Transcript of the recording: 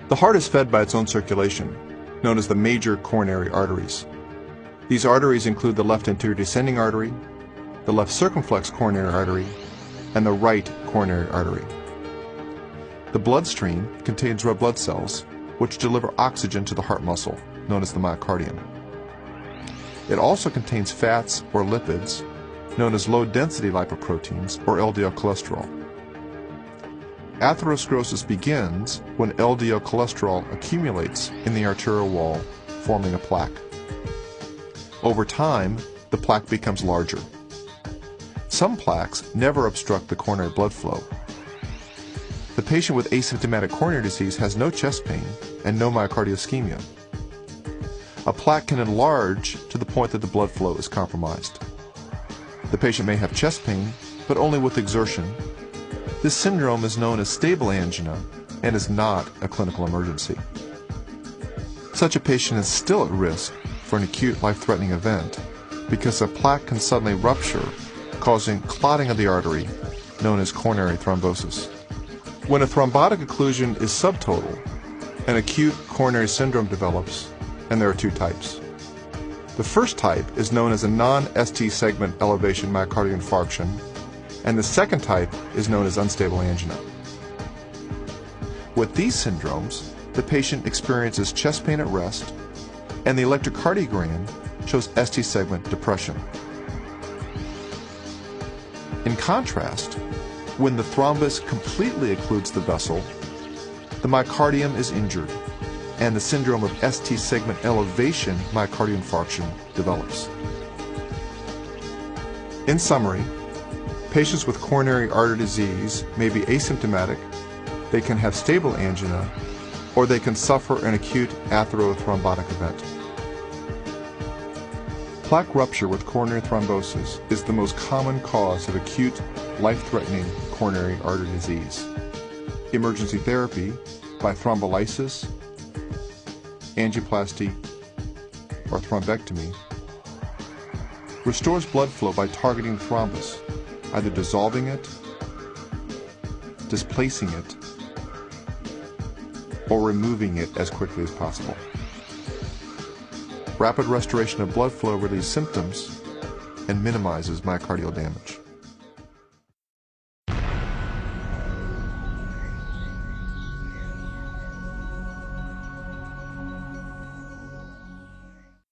The heart is fed by its own circulation, known as the major coronary arteries. These arteries include the left anterior descending artery, the left circumflex coronary artery, and the right coronary artery. The bloodstream contains red blood cells, which deliver oxygen to the heart muscle, known as the myocardium. It also contains fats or lipids, known as low-density lipoproteins or LDL cholesterol. Atherosclerosis begins when LDL cholesterol accumulates in the arterial wall, forming a plaque. Over time, the plaque becomes larger. Some plaques never obstruct the coronary blood flow. The patient with asymptomatic coronary disease has no chest pain and no myocardial ischemia. A plaque can enlarge to the point that the blood flow is compromised. The patient may have chest pain, but only with exertion. This syndrome is known as stable angina and is not a clinical emergency. Such a patient is still at risk for an acute life-threatening event because a plaque can suddenly rupture, causing clotting of the artery, known as coronary thrombosis. When a thrombotic occlusion is subtotal, an acute coronary syndrome develops, and there are two types. The first type is known as a non-ST segment elevation myocardial infarction, and the second type is known as unstable angina. With these syndromes, the patient experiences chest pain at rest, and the electrocardiogram shows ST segment depression. In contrast, when the thrombus completely occludes the vessel, the myocardium is injured, and the syndrome of ST segment elevation myocardial infarction develops. In summary, patients with coronary artery disease may be asymptomatic, they can have stable angina, or they can suffer an acute atherothrombotic event. Plaque rupture with coronary thrombosis is the most common cause of acute, life-threatening coronary artery disease. Emergency therapy by thrombolysis, angioplasty, or thrombectomy restores blood flow by targeting the thrombus, either dissolving it, displacing it, or removing it as quickly as possible. Rapid restoration of blood flow relieves symptoms and minimizes myocardial damage.